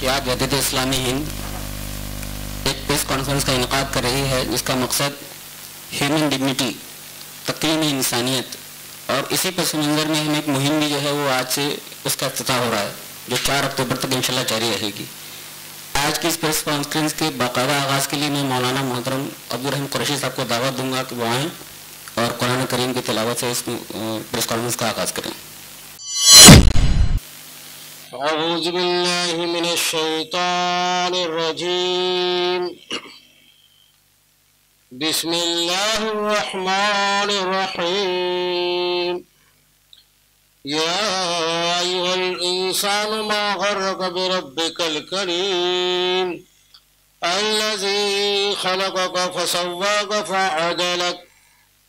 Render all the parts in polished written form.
کہ آج جدید اسلامی ہند ایک پریس کانفرنس کا انعقاد کر رہی ہے جس کا مقصد ہیومن ڈگنیٹی، تقریم انسانیت، اور اسی پس منظر میں ہم ایک مہم بھی جو ہے وہ آج سے اس کا افتتاح ہو رہا ہے جو 4 اکتوبر تک انشاءاللہ جاری رہے گی۔ آج کی اس پریس کانفرنس کے باقاعدہ آغاز کے لیے میں مولانا محترم عبدالرحیم قریشی صاحب کو دعوت دوں گا کہ وہ آئیں اور قرآن کریم کی تلاوت سے اس پریس کانفرنس کا آغاز کریں۔ اعوذ باللہ من الشیطان الرجیم، بسم اللہ الرحمن الرحیم، یا ایھا الانسان ما غرک بربک الکریم الذی خلقک فسواک فعدلک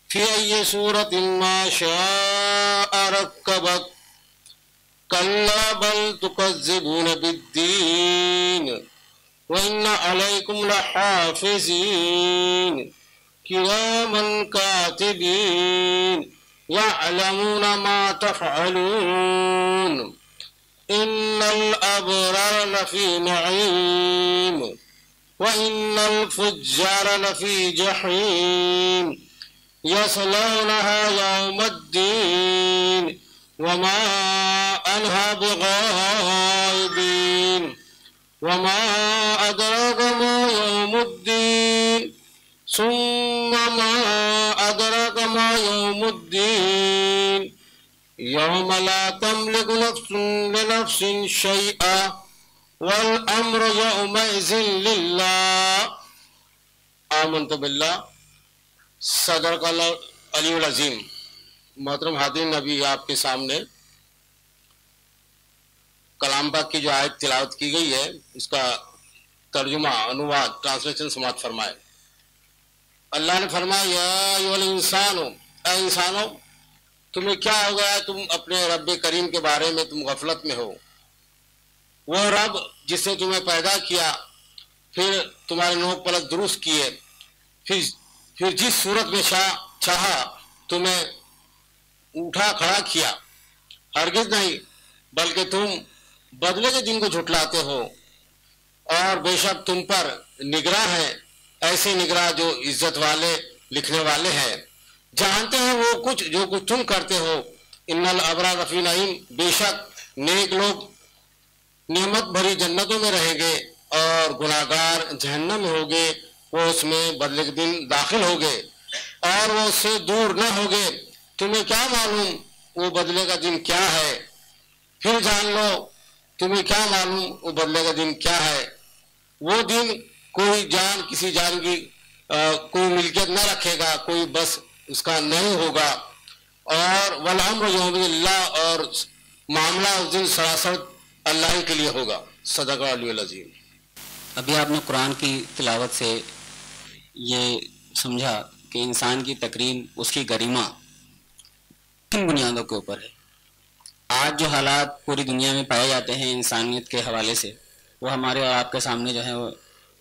فی ای صورت ما شاء رکبک کلا بل تکذبون بالدین وإن علیکم لحافظین کراما کاتبین یعلمون ما تفعلون ان الابرار لفی نعیم وإن الفجار لفی جحیم یصلونها یوم الدین وما أنها بغائبين وما أدراك ما يوم الدين ثم ما أدراك ما يوم الدين يوم لا تملك نفس لنفس شيئا والأمر يومئذ لله آمنت بالله صدق العلی العظیم۔ محترم حاضرین، ابھی آپ کے سامنے کلام پاک کی جو آیت تلاوت کی گئی ہے اس کا ترجمہ، انواد، ٹرانسلیشن سماعت فرمائے۔ اللہ نے فرمایا یا ایھا الانسان، اے انسانوں تمہیں کیا ہو گیا، تم اپنے رب کریم کے بارے میں تم غفلت میں ہو۔ وہ رب جس نے تمہیں پیدا کیا، پھر تمہارے نوک پلک درست کیے، پھر جس صورت میں چاہا تمہیں اٹھا کھڑا کیا، ہرگز نہیں بلکہ تم بدلے کے دن کو جھٹلاتے ہو، اور بے شک تم پر نگراں ہیں، ایسے نگراں جو عزت والے لکھنے والے ہیں، جانتے ہیں وہ کچھ جو کچھ تم کرتے ہو۔ ان الابرار لفی نعیم، بے شک نیک لوگ نعمت بھری جنتوں میں رہیں گے اور گناہگار جہنم میں ہوگے، وہ اس میں بدلے کے دن داخل ہوگے اور وہ اس سے دور نہ ہوگے۔ تمہیں کیا معلوم وہ بدلے کا دن کیا ہے؟ پھر جان لو تمہیں کیا معلوم وہ بدلے کا دن کیا ہے۔ وہ دن کوئی جان کسی جان کی کوئی ملکیت نہ رکھے گا، کوئی بس اس کا نہیں ہوگا، اور والامر یوم اللہ، اور معاملہ اس دن سراسر اللہ ہی کے لیے ہوگا۔ صدق العلی العظیم۔ ابھی آپ نے قرآن کی تلاوت سے یہ سمجھا کہ انسان کی تکریم، اس کی گریما کن بنیادوں کے اوپر ہے۔ آج جو حالات پوری دنیا میں پائے جاتے ہیں انسانیت کے حوالے سے، وہ ہمارے اور آپ کے سامنے جو ہے وہ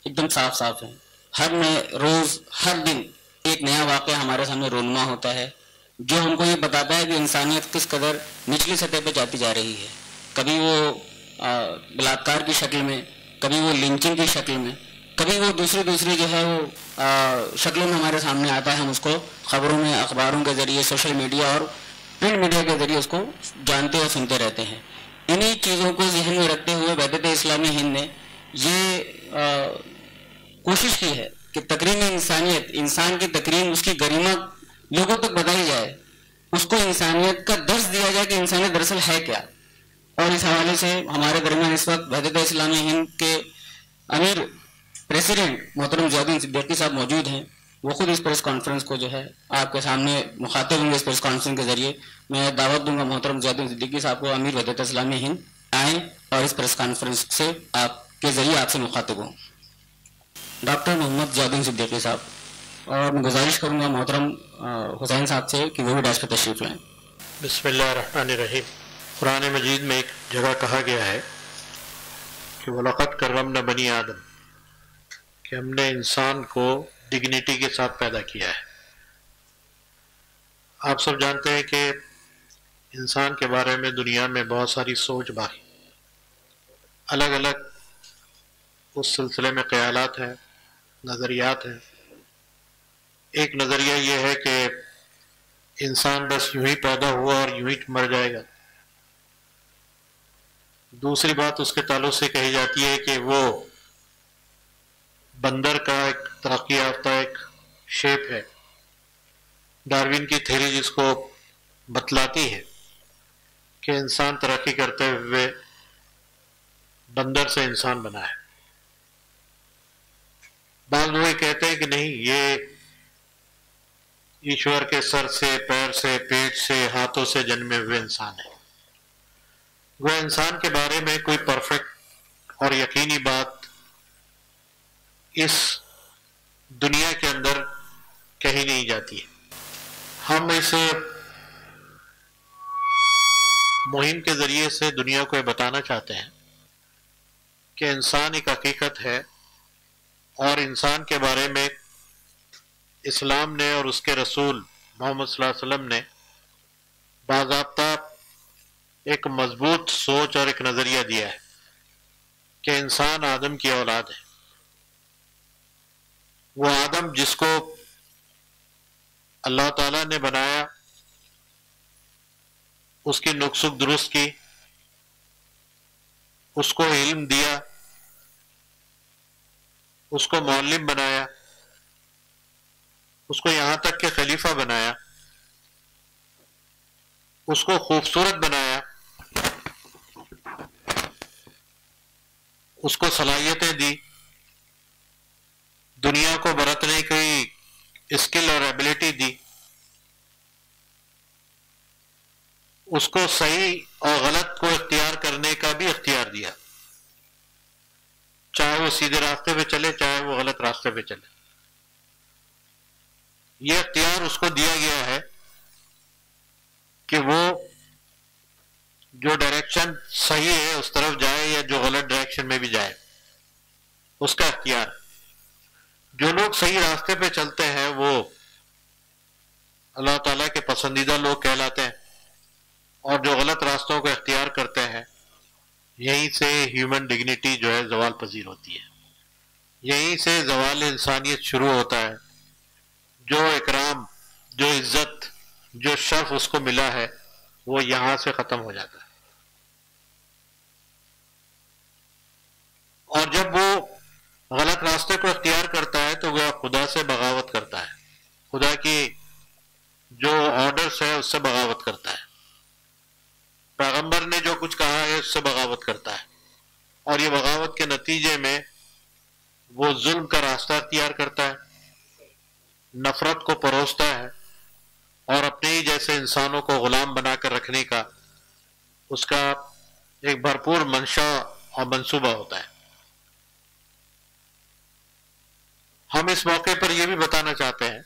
ایک دم صاف صاف ہیں۔ ہر نئے روز، ہر دن ایک نیا واقعہ ہمارے سامنے رونما ہوتا ہے جو ہم کو یہ بتاتا ہے کہ انسانیت کس قدر نچلی سطح پہ جاتی جا رہی ہے۔ کبھی وہ بلاత్కాر کی شکل میں، کبھی وہ لنچنگ کی شکل میں، کبھی وہ دوسری جو ہے وہ شکلوں میں ہمارے سامنے آتا ہے۔ ہم اس کو خبروں میں، اخباروں کے ذریعے، سوشل میڈیا اور پرنٹ میڈیا کے ذریعے اس کو جانتے اور سنتے رہتے ہیں۔ انہی چیزوں کو ذہن میں رکھتے ہوئے وحدت اسلامی ہند نے یہ کوشش کی ہے کہ تکریم انسانیت، انسان کی تکریم، اس کی گریما لوگوں تک بتائی جائے، اس کو انسانیت کا درس دیا جائے کہ انسانیت دراصل ہے کیا۔ اور اس حوالے سے ہمارے درمیان اس وقت وحدت اسلامی ہند کے امیر پریسیڈنٹ محترم ضیاء الدین صدیقی صاحب موجود ہیں۔ وہ خود اس پریس کانفرنس کو جو ہے آپ کے سامنے مخاطب ہوں گے۔ اس پریس کانفرنس کے ذریعے میں دعوت دوں گا محترم ضیاء الدین صدیقی صاحب کو، امیر وحدت اسلامی ہند، آئیں اور اس پریس کانفرنس سے آپ کے ذریعے آپ سے مخاطب ہوں۔ ڈاکٹر محمد ضیاء الدین صدیقی صاحب، اور میں گزارش کروں گا محترم حسین صاحب سے کہ وہ بھی ڈیسک پہ تشریف لائیں۔ بسم اللہ الرحمن الرحیم۔ قرآن مجید میں ایک جگہ کہا گیا ہے کہ وَلَقَدْ كَرَّمْنَا بَنِي آدم، کہ ہم نے انسان کو ڈگنیٹی کے ساتھ پیدا کیا ہے۔ آپ سب جانتے ہیں کہ انسان کے بارے میں دنیا میں بہت ساری سوچ باقی، الگ الگ اس سلسلے میں خیالات ہیں، نظریات ہیں۔ ایک نظریہ یہ ہے کہ انسان بس یوں ہی پیدا ہوا اور یوں ہی مر جائے گا۔ دوسری بات اس کے تعلق سے کہی جاتی ہے کہ وہ بندر کا ایک ترقی یافتہ ایک شیپ ہے۔ ڈاروین کی تھیوری جس کو بتلاتی ہے کہ انسان ترقی کرتے ہوئے بندر سے انسان بنا ہے۔ بعض لوگ کہتے ہیں کہ نہیں، یہ ایشور کے سر سے، پیر سے، پیٹ سے، ہاتھوں سے جنمے ہوئے انسان ہے۔ وہ انسان کے بارے میں کوئی پرفیکٹ اور یقینی بات اس دنیا کے اندر کہی نہیں جاتی ہے۔ ہم اس مہم کے ذریعے سے دنیا کو یہ بتانا چاہتے ہیں کہ انسان ایک حقیقت ہے، اور انسان کے بارے میں اسلام نے اور اس کے رسول محمد صلی اللہ علیہ وسلم نے باضابطہ ایک مضبوط سوچ اور ایک نظریہ دیا ہے کہ انسان آدم کی اولاد ہے۔ وہ آدم جس کو اللہ تعالیٰ نے بنایا، اس کی نقص درست کی، اس کو علم دیا، اس کو معلم بنایا، اس کو یہاں تک کہ خلیفہ بنایا، اس کو خوبصورت بنایا، اس کو صلاحیتیں دی، دنیا کو برتنے کی اسکل اور ایبلٹی دی، اس کو صحیح اور غلط کو اختیار کرنے کا بھی اختیار دیا، چاہے وہ سیدھے راستے پہ چلے، چاہے وہ غلط راستے پہ چلے۔ یہ اختیار اس کو دیا گیا ہے کہ وہ جو ڈائریکشن صحیح ہے اس طرف جائے یا جو غلط ڈائریکشن میں بھی جائے، اس کا اختیار۔ جو لوگ صحیح راستے پہ چلتے ہیں وہ اللہ تعالیٰ کے پسندیدہ لوگ کہلاتے ہیں، اور جو غلط راستوں کو اختیار کرتے ہیں، یہیں سے ہیومن ڈگنیٹی جو ہے زوال پذیر ہوتی ہے، یہیں سے زوال انسانیت شروع ہوتا ہے۔ جو اکرام، جو عزت، جو شرف اس کو ملا ہے، وہ یہاں سے ختم ہو جاتا ہے۔ اور جب وہ غلط راستے کو اختیار کرتا ہے تو وہ خدا سے بغاوت کرتا ہے، خدا کی جو آرڈرز ہے اس سے بغاوت کرتا ہے، پیغمبر نے جو کچھ کہا ہے اس سے بغاوت کرتا ہے، اور یہ بغاوت کے نتیجے میں وہ ظلم کا راستہ اختیار کرتا ہے، نفرت کو پروستا ہے، اور اپنے ہی جیسے انسانوں کو غلام بنا کر رکھنے کا اس کا ایک بھرپور منشا اور منصوبہ ہوتا ہے۔ ہم اس موقع پر یہ بھی بتانا چاہتے ہیں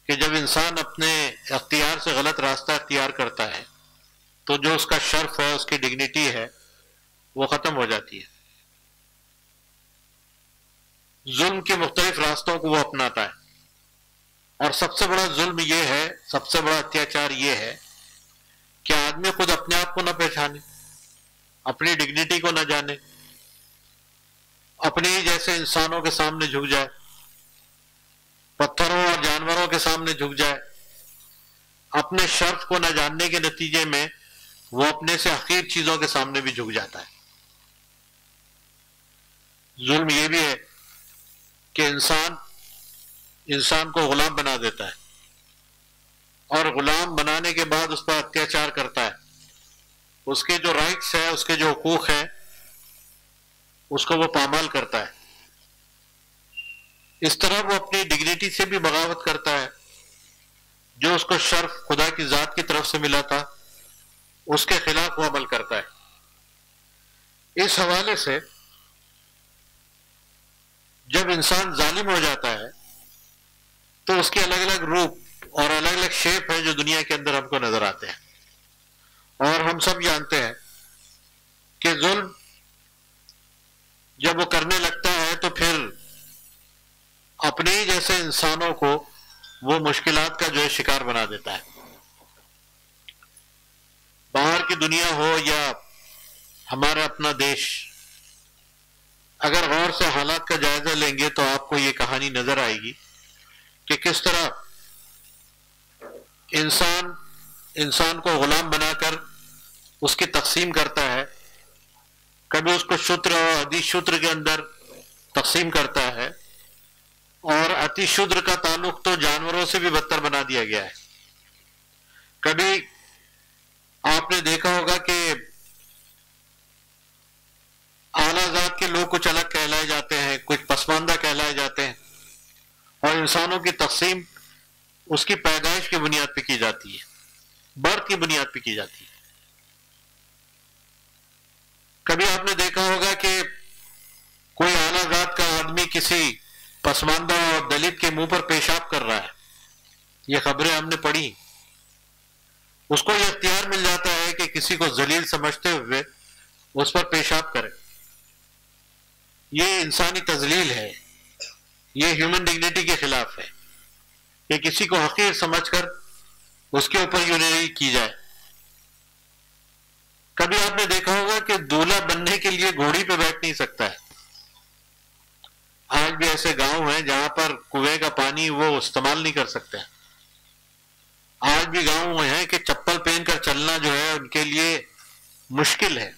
کہ جب انسان اپنے اختیار سے غلط راستہ اختیار کرتا ہے تو جو اس کا شرف ہے، اس کی ڈگنیٹی ہے، وہ ختم ہو جاتی ہے۔ ظلم کے مختلف راستوں کو وہ اپناتا ہے، اور سب سے بڑا ظلم یہ ہے، سب سے بڑا اتیاچار یہ ہے کہ آدمی خود اپنے آپ کو نہ پہچانے، اپنی ڈگنیٹی کو نہ جانے، اپنے ہی جیسے انسانوں کے سامنے جھک جائے، پتھروں اور جانوروں کے سامنے جھک جائے، اپنے شرف کو نہ جاننے کے نتیجے میں وہ اپنے سے حقیر چیزوں کے سامنے بھی جھک جاتا ہے۔ ظلم یہ بھی ہے کہ انسان کو غلام بنا دیتا ہے، اور غلام بنانے کے بعد اس پر اتیاچار کرتا ہے، اس کے جو رائٹس ہیں، اس کے جو حقوق ہیں، اس کو وہ پامال کرتا ہے۔ اس طرح وہ اپنی ڈگنیٹی سے بھی بغاوت کرتا ہے، جو اس کو شرف خدا کی ذات کی طرف سے ملا تھا، اس کے خلاف وہ عمل کرتا ہے۔ اس حوالے سے جب انسان ظالم ہو جاتا ہے تو اس کے الگ الگ روپ اور الگ الگ شیپ ہیں جو دنیا کے اندر ہم کو نظر آتے ہیں، اور ہم سب جانتے ہیں کہ ظلم جب وہ کرنے لگتا ہے تو پھر اپنے ہی جیسے انسانوں کو وہ مشکلات کا جو ہے شکار بنا دیتا ہے۔ باہر کی دنیا ہو یا ہمارا اپنا دیش، اگر غور سے حالات کا جائزہ لیں گے تو آپ کو یہ کہانی نظر آئے گی کہ کس طرح انسان کو غلام بنا کر اس کی تقسیم کرتا ہے، کبھی اس کو شتر اور ادی شتر کے اندر تقسیم کرتا ہے، اور اتی شودر کا تعلق تو جانوروں سے بھی بدتر بنا دیا گیا ہے۔ کبھی آپ نے دیکھا ہوگا کہ اعلیٰ ذات کے لوگ کچھ الگ کہلائے جاتے ہیں، کچھ پسماندہ کہلائے جاتے ہیں، اور انسانوں کی تقسیم اس کی پیدائش کی بنیاد پہ کی جاتی ہے، برتھ کی بنیاد پہ کی جاتی ہے۔ کبھی آپ نے دیکھا ہوگا کہ کوئی اعلیٰ ذات کا آدمی کسی پسماندہ اور دلت کے منہ پر پیشاب کر رہا ہے، یہ خبریں ہم نے پڑھی، اس کو یہ اختیار مل جاتا ہے کہ کسی کو ذلیل سمجھتے ہوئے اس پر پیشاب کرے۔ یہ انسانی تذلیل ہے، یہ ہیومن ڈگنیٹی کے خلاف ہے کہ کسی کو حقیر سمجھ کر اس کے اوپر یورینری کی جائے۔ کبھی آپ نے دیکھا ہوگا کہ دولہا بننے کے لیے گھوڑی پہ بیٹھ نہیں سکتا ہے۔ آج بھی ایسے گاؤں ہیں جہاں پر کنویں کا پانی وہ استعمال نہیں کر سکتے ہیں۔ آج بھی گاؤں ہیں کہ چپل پہن کر چلنا جو ہے ان کے لیے مشکل ہے۔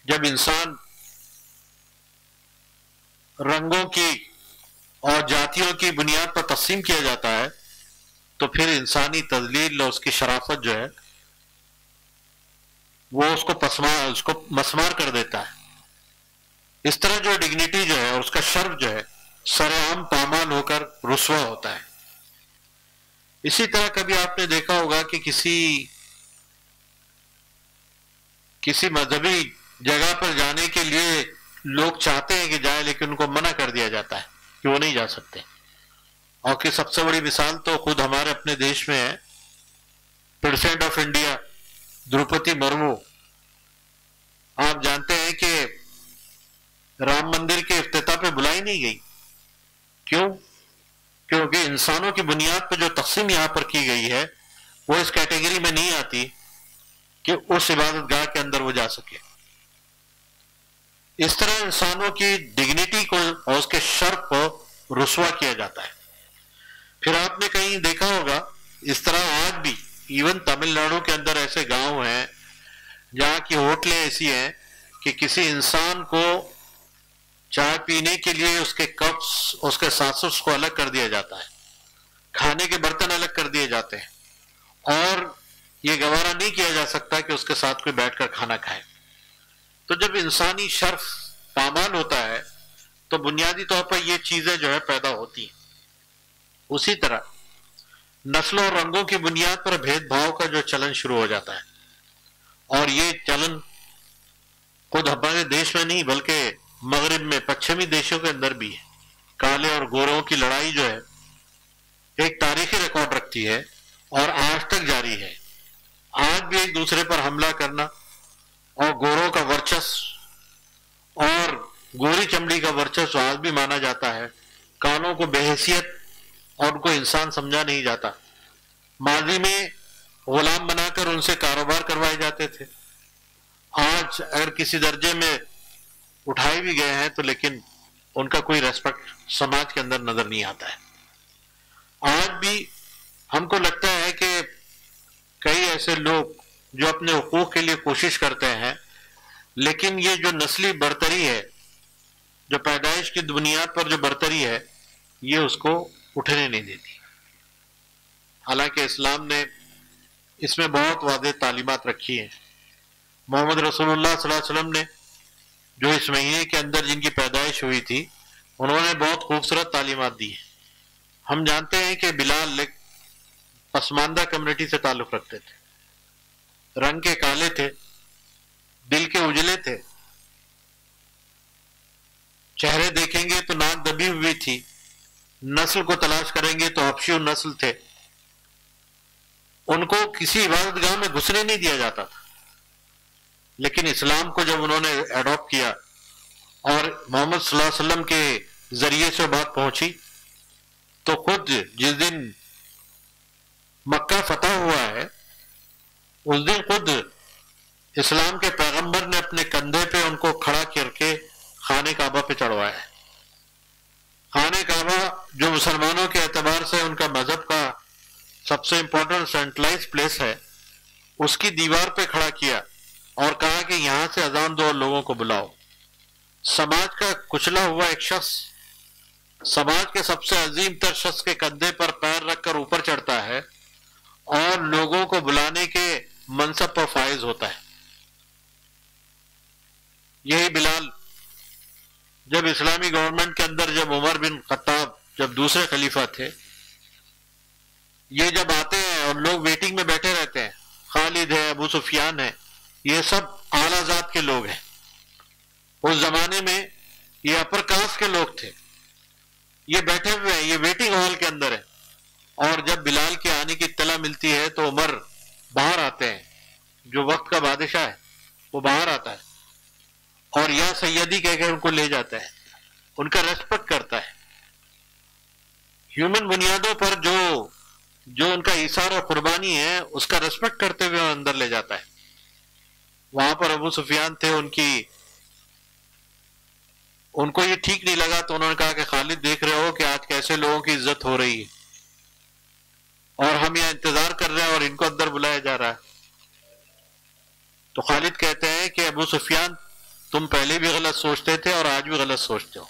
جب انسان رنگوں کی اور جاتیوں کی بنیاد پر تقسیم کیا جاتا ہے تو پھر انسانی تذلیل اور اس کی شرافت جو ہے وہ اس کو مسمار کر دیتا ہے۔ اس طرح جو ڈگنیٹی جو ہے اور اس کا شرف جو ہے سر عام پامال ہو کر رسوا ہوتا ہے۔ اسی طرح کبھی آپ نے دیکھا ہوگا کہ کسی مذہبی جگہ پر جانے کے لیے لوگ چاہتے ہیں کہ جائے، لیکن ان کو منع کر دیا جاتا ہے کہ وہ نہیں جا سکتے۔ اور کہ سب سے بڑی مثال تو خود ہمارے اپنے دیش میں ہے، president of India Draupadi Murmu. آپ جانتے ہیں کہ رام مندر کے افتتاح پہ بلائی نہیں گئی، کیوں؟ کیونکہ انسانوں کی بنیاد پہ جو تقسیم یہاں پر کی گئی ہے وہ اس کیٹیگری میں نہیں آتی کہ اس عبادت گاہ کے اندر وہ جا سکے۔ اس طرح انسانوں کی ڈگنیٹی کو اور اس کے شرف کو رسوا کیا جاتا ہے۔ پھر آپ نے کہیں دیکھا ہوگا اس طرح آج بھی ایون تمل ناڈو کے اندر ایسے گاؤں ہیں جہاں کی ہوٹلیں ایسی ہیں کہ کسی انسان کو چائے پینے کے لیے اس کے کپس، اس کے ساسس کو الگ کر دیا جاتا ہے، کھانے کے برتن الگ کر دیے جاتے ہیں، اور یہ گوارا نہیں کیا جا سکتا کہ اس کے ساتھ کوئی بیٹھ کر کھانا کھائے۔ تو جب انسانی شرف پامال ہوتا ہے تو بنیادی طور پر یہ چیزیں جو ہے پیدا ہوتی ہیں۔ اسی طرح نسلوں اور رنگوں کی بنیاد پر بھید بھاؤ کا جو چلن شروع ہو جاتا ہے، اور یہ چلن خود ہمارے دیش میں نہیں بلکہ مغرب میں پچھمی دیشوں کے اندر بھی ہے۔ کالے اور گوروں کی لڑائی جو ہے ایک تاریخی ریکارڈ رکھتی ہے اور آج تک جاری ہے۔ آج بھی ایک دوسرے پر حملہ کرنا اور گوروں کا ورچسو اور گوری چمڑی کا ورچسو آج بھی مانا جاتا ہے۔ کانوں کو بے حیثیت اور ان کو انسان سمجھا نہیں جاتا۔ ماضی میں غلام بنا کر ان سے کاروبار کروائے جاتے تھے، آج اگر کسی درجے میں اٹھائے بھی گئے ہیں تو لیکن ان کا کوئی ریسپیکٹ سماج کے اندر نظر نہیں آتا ہے۔ آج بھی ہم کو لگتا ہے کہ کئی ایسے لوگ جو اپنے حقوق کے لیے کوشش کرتے ہیں، لیکن یہ جو نسلی برتری ہے، جو پیدائش کی بنیاد پر جو برتری ہے، یہ اس کو اٹھنے نہیں دیتی۔ حالانکہ اسلام نے اس میں بہت واضح تعلیمات رکھی ہیں۔ محمد رسول اللہ صلی اللہ علیہ وسلم نے جو اس مہینے کے اندر جن کی پیدائش ہوئی تھی، انہوں نے بہت خوبصورت تعلیمات دی ہیں۔ ہم جانتے ہیں کہ بلال ایک پسماندہ کمیونٹی سے تعلق رکھتے تھے، رنگ کے کالے تھے، دل کے اجلے تھے، چہرے دیکھیں گے تو ناک دبی ہوئی تھی، نسل کو تلاش کریں گے تو حبشی نسل تھے۔ ان کو کسی عبادت گاہ میں گھسنے نہیں دیا جاتا تھا، لیکن اسلام کو جب انہوں نے ایڈاپٹ کیا اور محمد صلی اللہ علیہ وسلم کے ذریعے سے بات پہنچی تو خود جس دن مکہ فتح ہوا ہے اس دن خود اسلام کے پیغمبر نے اپنے کندھے پہ ان کو کھڑا کر کے خانہ کعبہ پہ چڑھوایا ہے۔ خانہ کعبہ جو مسلمانوں کے اعتبار سے ان کا مذہب کا سب سے امپورٹنٹ سینٹرلائز پلیس ہے، اس کی دیوار پہ کھڑا کیا اور کہا کہ یہاں سے اذان دو اور لوگوں کو بلاؤ۔ سماج کا کچلا ہوا ایک شخص سماج کے سب سے عظیم تر شخص کے کندھے پر پیر رکھ کر اوپر چڑھتا ہے اور لوگوں کو بلانے کے منصب پر فائز ہوتا ہے۔ یہی بلال جب اسلامی گورنمنٹ کے اندر، جب عمر بن خطاب جب دوسرے خلیفہ تھے، یہ جب آتے ہیں اور لوگ ویٹنگ میں بیٹھے رہتے ہیں، خالد ہے، ابو سفیان ہے، یہ سب اعلیٰ ذات کے لوگ ہیں۔ اس زمانے میں یہ اپر کلاس کے لوگ تھے، یہ بیٹھے ہوئے ہیں، یہ ویٹنگ ہال کے اندر ہے، اور جب بلال کے آنے کی اطلاع ملتی ہے تو عمر باہر آتے ہیں، جو وقت کا بادشاہ ہے وہ باہر آتا ہے اور یا سیدی کہہ کے ان کو لے جاتا ہے، ان کا ریسپیکٹ کرتا ہے۔ ہیومن بنیادوں پر جو ان کا ایثار اور قربانی ہے اس کا ریسپیکٹ کرتے ہوئے اندر لے جاتا ہے۔ وہاں پر ابو سفیان تھے، ان کو یہ ٹھیک نہیں لگا تو انہوں نے کہا کہ خالد دیکھ رہے ہو کہ آج کیسے لوگوں کی عزت ہو رہی ہے اور ہم یہاں انتظار کر رہے ہیں اور ان کو اندر بلایا جا رہا ہے۔ تو خالد کہتے ہیں کہ ابو سفیان تم پہلے بھی غلط سوچتے تھے اور آج بھی غلط سوچتے ہو۔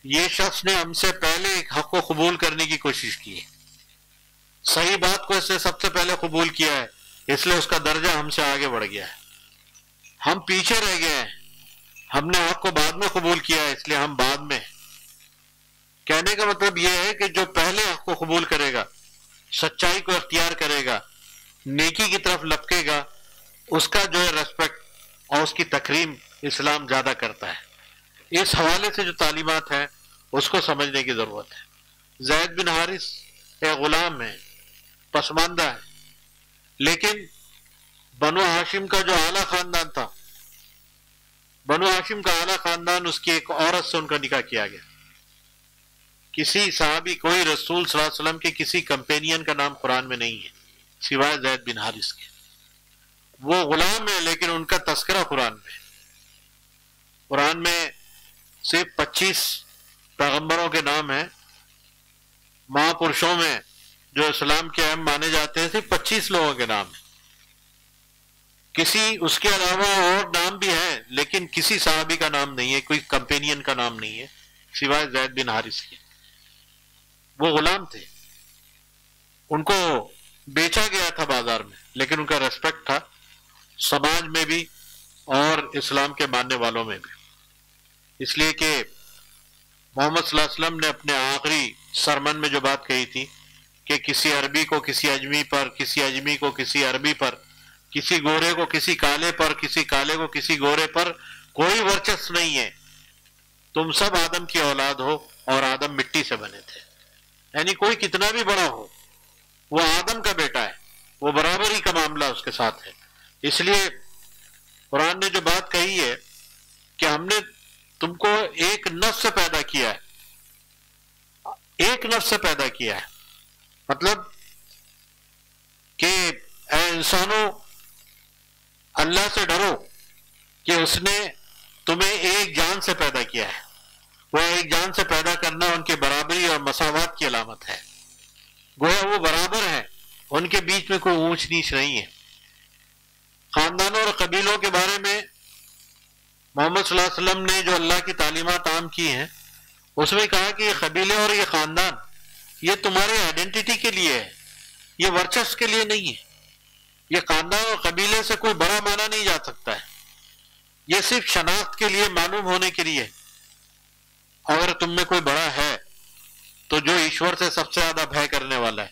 یہ شخص نے ہم سے پہلے حق کو قبول کرنے کی کوشش کی ہے، صحیح بات کو اس نے سب سے پہلے قبول کیا ہے، اس لیے اس کا درجہ ہم سے آگے بڑھ گیا ہے۔ ہم پیچھے رہ گئے ہیں، ہم نے حق کو بعد میں قبول کیا ہے، اس لیے ہم بعد میں۔ کہنے کا مطلب یہ ہے کہ جو پہلے حق کو قبول کرے گا، سچائی کو اختیار کرے گا، نیکی کی طرف لپکے گا، اس کا جو ہے ریسپیکٹ اور اس کی تکریم اسلام زیادہ کرتا ہے۔ اس حوالے سے جو تعلیمات ہیں اس کو سمجھنے کی ضرورت ہے۔ زید بن حارث ایک غلام ہے، پسماندہ ہے، لیکن بنو ہاشم کا جو اعلیٰ خاندان تھا، بنو ہاشم کا اعلیٰ خاندان، اس کی ایک عورت سے ان کا نکاح کیا گیا۔ کسی صحابی، کوئی رسول صلی اللہ علیہ وسلم کے کسی کمپینین کا نام قرآن میں نہیں ہے سوائے زید بن حارث کے۔ وہ غلام ہے لیکن ان کا تذکرہ قرآن میں۔ قرآن میں صرف 25 پیغمبروں کے نام ہیں، مہا پرشوں میں جو اسلام کے اہم مانے جاتے ہیں صرف 25 لوگوں کے نام ہیں۔ کسی اس کے علاوہ اور نام بھی ہیں لیکن کسی صحابی کا نام نہیں ہے، کوئی کمپینین کا نام نہیں ہے سوائے زید بن حارث کے۔ وہ غلام تھے، ان کو بیچا گیا تھا بازار میں، لیکن ان کا ریسپیکٹ تھا سماج میں بھی اور اسلام کے ماننے والوں میں بھی، اس لیے کہ محمد صلی اللہ علیہ وسلم نے اپنے آخری سرمن میں جو بات کہی تھی کہ کسی عربی کو کسی اجمی پر، کسی اجمی کو کسی عربی پر، کسی گورے کو کسی کالے پر، کسی کالے کو کسی گورے پر کوئی ورچسپ نہیں ہے، تم سب آدم کی اولاد ہو اور آدم مٹی سے بنے تھے۔ یعنی کوئی کتنا بھی بڑا ہو، وہ آدم کا بیٹا ہے، وہ برابری کا معاملہ اس کے ساتھ ہے۔ اس لیے قرآن نے جو بات کہی ہے کہ ہم نے تم کو ایک نفس سے پیدا کیا ہے، ایک نفس سے پیدا کیا ہے، مطلب کہ اے انسانوں اللہ سے ڈرو کہ اس نے تمہیں ایک جان سے پیدا کیا ہے۔ وہ ایک جان سے پیدا کرنا ان کی برابری اور مساوات کی علامت ہے، گویا وہ برابر ہیں، ان کے بیچ میں کوئی اونچ نیچ نہیں ہے۔ خاندانوں اور قبیلوں کے بارے میں محمد صلی اللہ علیہ وسلم نے جو اللہ کی تعلیمات عام کی ہیں اس میں کہا کہ یہ قبیلے اور یہ خاندان یہ تمہاری آئیڈینٹی کے لیے ہے، یہ ورچسپ کے لیے نہیں ہے۔ یہ خاندان اور قبیلے سے کوئی بڑا مانا نہیں جا سکتا ہے، یہ صرف شناخت کے لیے، معلوم ہونے کے لیے۔ اگر تم میں کوئی بڑا ہے تو جو ایشور سے سب سے زیادہ بھے کرنے والا ہے،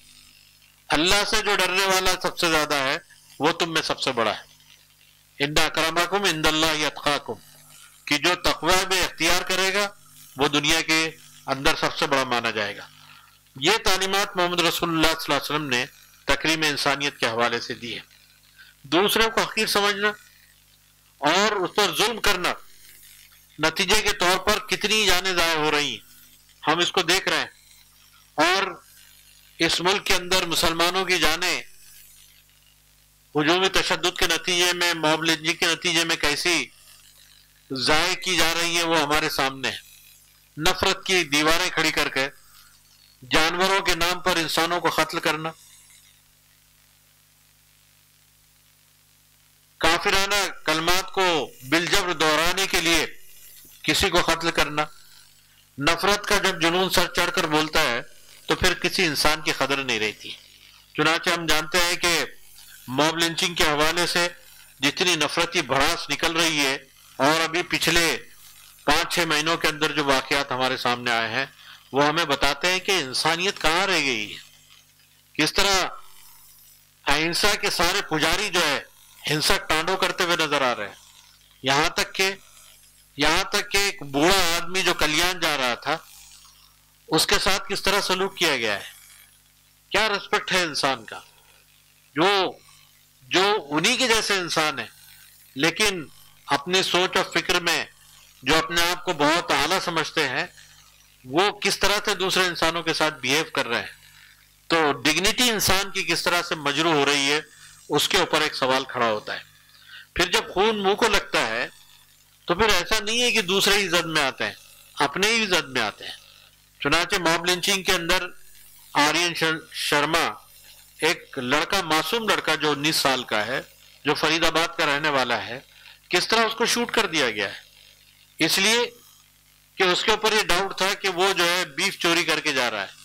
اللہ سے جو ڈرنے والا سب سے زیادہ ہے، وہ تم میں سب سے بڑا ہے۔ ان اکرمکم عند اللہ اتقاکم، کہ جو تقوی میں اختیار کرے گا وہ دنیا کے اندر سب سے بڑا مانا جائے گا۔ یہ تعلیمات محمد رسول اللہ صلی اللہ علیہ وسلم نے تکریم انسانیت کے حوالے سے دی ہے۔ دوسروں کو حقیر سمجھنا اور اس پر ظلم کرنا، نتیجے کے طور پر کتنی جانیں ضائع ہو رہی ہیں، ہم اس کو دیکھ رہے ہیں۔ اور اس ملک کے اندر مسلمانوں کی جانیں ہجومی تشدد کے نتیجے میں، موب لنچنگ کے نتیجے میں کیسی ضائع کی جا رہی ہیں وہ ہمارے سامنے ہیں. نفرت کی دیواریں کھڑی کر کے جانوروں کے نام پر انسانوں کو قتل کرنا، کافرانہ کلمات کو بالجبر دہرانے کے لیے کسی کو قتل کرنا. نفرت کا جب جنون سر چڑھ کر بولتا ہے تو پھر کسی انسان کی قدر نہیں رہتی. چنانچہ ہم جانتے ہیں کہ موب لنچنگ کے حوالے سے جتنی نفرتی بھڑاس نکل رہی ہے، اور ابھی پچھلے 5-6 مہینوں کے اندر جو واقعات ہمارے سامنے آئے ہیں وہ ہمیں بتاتے ہیں کہ انسانیت کہاں رہ گئی ہے. کس طرح اہنسا کے سارے پجاری جو ہے ہنسک ٹانڈو کرتے ہوئے نظر آ رہے ہیں. یہاں تک کہ ایک بوڑھا آدمی جو کلیان جا رہا تھا اس کے ساتھ کس طرح سلوک کیا گیا ہے. کیا رسپیکٹ ہے انسان کا، جو انہی کے جیسے انسان ہے لیکن اپنی سوچ اور فکر میں جو اپنے آپ کو بہت اعلیٰ سمجھتے ہیں وہ کس طرح سے دوسرے انسانوں کے ساتھ بیہیو کر رہے ہیں. تو ڈگنیٹی انسان کی کس طرح سے مجروح ہو رہی ہے، اس کے اوپر ایک سوال کھڑا ہوتا ہے. پھر جب خون منہ کو لگتا ہے تو پھر ایسا نہیں ہے کہ دوسرے ہی زد میں آتے ہیں، اپنے ہی زد میں آتے ہیں. چنانچہ موب لنچنگ کے اندر آرین شرما، ایک لڑکا، معصوم لڑکا جو 19 سال کا ہے، جو فرید آباد کا رہنے والا ہے، کس طرح اس کو شوٹ کر دیا گیا ہے. اس لیے کہ اس کے اوپر یہ ڈاؤٹ تھا کہ وہ جو ہے بیف چوری کر کے جا رہا ہے.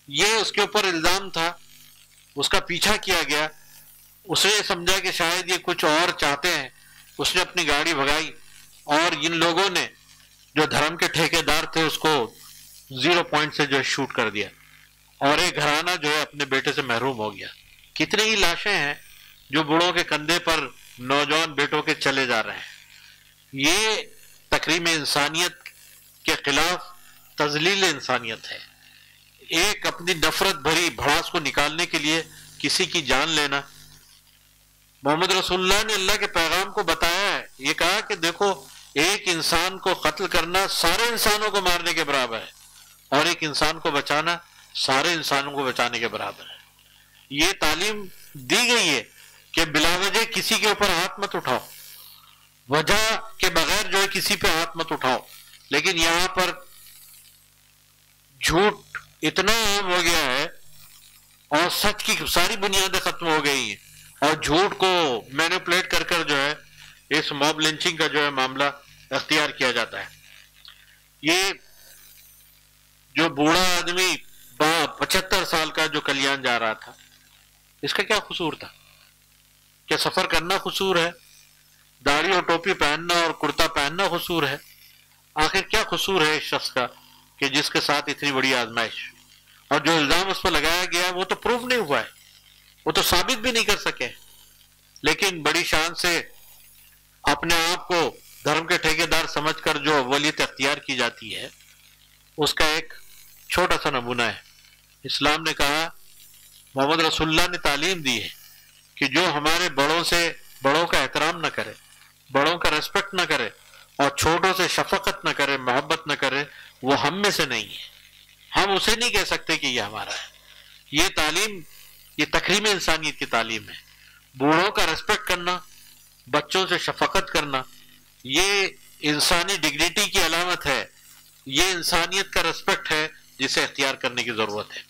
یہ اس کے اوپر الزام تھا، اس کا پیچھا کیا گیا. اسے سمجھا کہ شاید یہ کچھ اور چاہتے ہیں، اس نے اپنی گاڑی بھگائی اور ان لوگوں نے جو دھرم کے ٹھیکیدار تھے اس کو 0 پوائنٹ سے جو ہے شوٹ کر دیا، اور ایک گھرانہ جو ہے اپنے بیٹے سے محروم ہو گیا. کتنے ہی لاشیں ہیں جو بوڑھوں کے کندھے پر نوجوان بیٹوں کے چلے جا رہے ہیں. یہ تکریم انسانیت کے خلاف تذلیل انسانیت ہے. ایک اپنی نفرت بھری بھڑاس کو نکالنے کے لیے کسی کی جان لینا. محمد رسول اللہ نے اللہ کے پیغام کو بتایا ہے، یہ کہا کہ دیکھو ایک انسان کو قتل کرنا سارے انسانوں کو مارنے کے برابر ہے، اور ایک انسان کو بچانا سارے انسانوں کو بچانے کے برابر ہے. یہ تعلیم دی گئی ہے کہ بلا وجہ کسی کے اوپر ہاتھ مت اٹھاؤ، وجہ کے بغیر جو ہے کسی پہ ہاتھ مت اٹھاؤ. لیکن یہاں پر جھوٹ اتنا عام ہو گیا ہے اور سچ کی ساری بنیادیں ختم ہو گئی ہیں، اور جھوٹ کو مینیپولیٹ کر کر جو ہے اس موب لنچنگ کا جو ہے معاملہ اختیار کیا جاتا ہے. یہ جو بوڑھا آدمی 75 سال کا جو کلیان جا رہا تھا، اس کا کیا قصور تھا؟ کیا سفر کرنا قصور ہے؟ داڑھی اور ٹوپی پہننا اور کرتا پہننا قصور ہے؟ آخر کیا قصور ہے اس شخص کا کہ جس کے ساتھ اتنی بڑی آزمائش؟ اور جو الزام اس پر لگایا گیا ہے وہ تو پروف نہیں ہوا ہے، وہ تو ثابت بھی نہیں کر سکے، لیکن بڑی شان سے اپنے آپ کو دھرم کے ٹھیکیدار سمجھ کر جو اولت اختیار کی جاتی ہے، اس کا ایک چھوٹا سا نمونہ ہے. اسلام نے کہا، محمد رسول اللہ نے تعلیم دی ہے کہ جو ہمارے بڑوں کا احترام نہ کرے، بڑوں کا ریسپیکٹ نہ کرے اور چھوٹوں سے شفقت نہ کرے، محبت نہ کرے، وہ ہم میں سے نہیں ہے. ہم اسے نہیں کہہ سکتے کہ یہ ہمارا ہے. یہ تعلیم، یہ تکریم انسانیت کی تعلیم ہے. بوڑھوں کا ریسپیکٹ کرنا، بچوں سے شفقت کرنا، یہ انسانی ڈگنیٹی کی علامت ہے. یہ انسانیت کا ریسپیکٹ ہے جسے اختیار کرنے کی ضرورت ہے.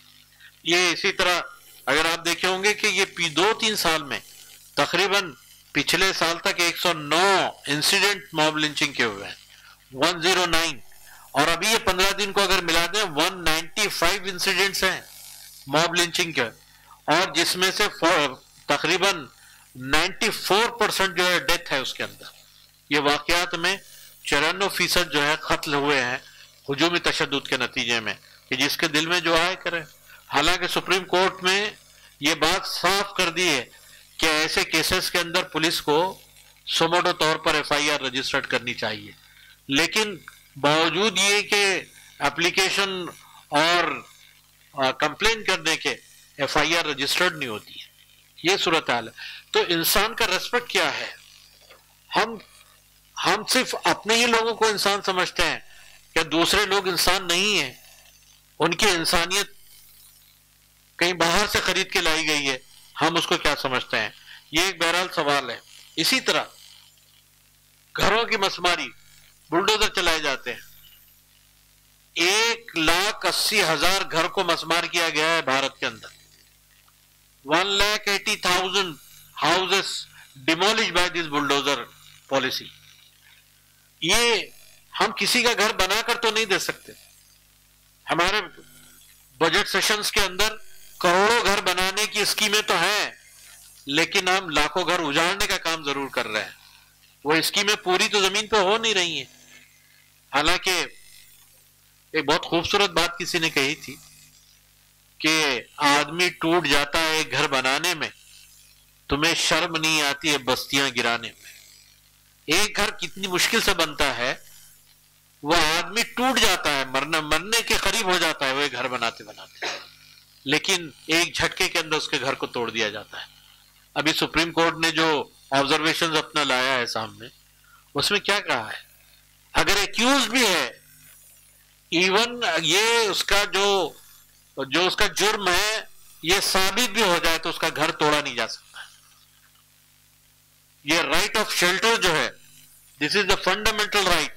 یہ اسی طرح اگر آپ دیکھے ہوں گے کہ یہ 2-3 سال میں تقریباً پچھلے سال تک 109 انسیڈنٹ موب لنچنگ کے ہوئے ہیں، 109، اور ابھی یہ 15 دن کو اگر ملا دیں 195 انسیڈنٹس ہیں موب لنچنگ کے، اور جس میں سے تقریباً 94% جو ہے ڈیتھ ہے اس کے اندر. یہ واقعات میں 94% جو ہے قتل ہوئے ہیں ہجومی تشدد کے نتیجے میں، کہ جس کے دل میں جو آئے کرے. حالانکہ سپریم کورٹ میں یہ بات صاف کر دی ہے کہ ایسے کیسز کے اندر پولیس کو سموٹو طور پر FIR رجسٹرڈ کرنی چاہیے، لیکن باوجود یہ کہ اپلیکیشن اور کمپلین کرنے کے FIR رجسٹرڈ نہیں ہوتی ہے. یہ صورتحال ہے. تو انسان کا ریسپیکٹ کیا ہے؟ ہم صرف اپنے ہی لوگوں کو انسان سمجھتے ہیں، کیا دوسرے لوگ انسان نہیں ہیں؟ ان کی انسانیت کہیں باہر سے خرید کے لائی گئی ہے، ہم اس کو کیا سمجھتے ہیں؟ یہ ایک بہرحال سوال ہے. اسی طرح گھروں کی مسماری، بلڈوزر چلائے جاتے ہیں. 1,80,000 گھر کو مسمار کیا گیا ہے بھارت کے اندر. 1,80,000 houses demolished by this bulldozer policy. یہ ہم کسی کا گھر بنا کر تو نہیں دے سکتے. ہمارے بجٹ سیشنز کے اندر کروڑوں گھر بنانے کی اسکیمیں تو ہیں، لیکن ہم لاکھوں گھر اجاڑنے کا کام ضرور کر رہے ہیں. وہ اسکیمیں پوری تو زمین پہ ہو نہیں رہی ہیں. حالانکہ ایک بہت خوبصورت بات کسی نے کہی تھی کہ آدمی ٹوٹ جاتا ہے ایک گھر بنانے میں، تمہیں شرم نہیں آتی ہے بستیاں گرانے میں. ایک گھر کتنی مشکل سے بنتا ہے، وہ آدمی ٹوٹ جاتا ہے، مرنے کے قریب ہو جاتا ہے وہ ایک گھر بناتے بناتے، لیکن ایک جھٹکے کے اندر اس کے گھر کو توڑ دیا جاتا ہے. ابھی سپریم کورٹ نے جو آبزرویشنز اپنا لایا ہے سامنے، اس میں کیا کہا ہے، اگر ایکیوز بھی ہے، ایون یہ اس کا جو اس کا جرم ہے یہ ثابت بھی ہو جائے تو اس کا گھر توڑا نہیں جا سکتا. یہ رائٹ آف شیلٹر جو ہے، دس از دا فنڈامنٹل رائٹ،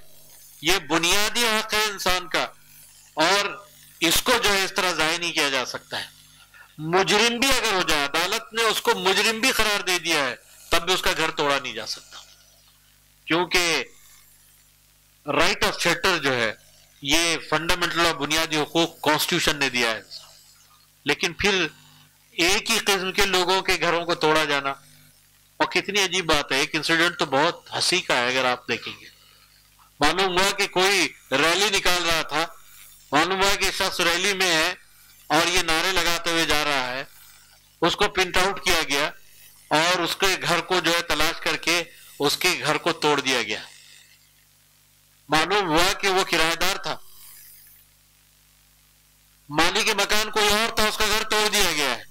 یہ بنیادی حق ہے انسان کا، اور اس کو جو ہے اس طرح ضائع نہیں کیا جا سکتا ہے. مجرم بھی اگر ہو جائے، عدالت نے اس کو مجرم بھی قرار دے دیا ہے، تب بھی اس کا گھر توڑا نہیں جا سکتا، کیونکہ رائٹ آف شیلٹر جو ہے یہ فنڈامنٹل اور بنیادی حقوق کانسٹیٹیوشن نے دیا ہے. لیکن پھر ایک ہی قسم کے لوگوں کے گھروں کو توڑا جانا، اور کتنی عجیب بات ہے. ایک انسیڈنٹ تو بہت ہنسی کا ہے اگر آپ دیکھیں گے. معلوم ہوا کہ کوئی ریلی نکال رہا تھا، معلوم ہوا کہ شخص ریلی میں ہے اور یہ نعرے لگاتے ہوئے جا رہا ہے. اس کو پرنٹ آؤٹ کیا گیا اور اس کے گھر کو جو ہے تلاش کر کے اس کے گھر کو توڑ دیا گیا. معلوم ہوا کہ وہ کرایہ دار تھا، مالک مکان کوئی اور تھا، اس کا گھر توڑ دیا گیا ہے.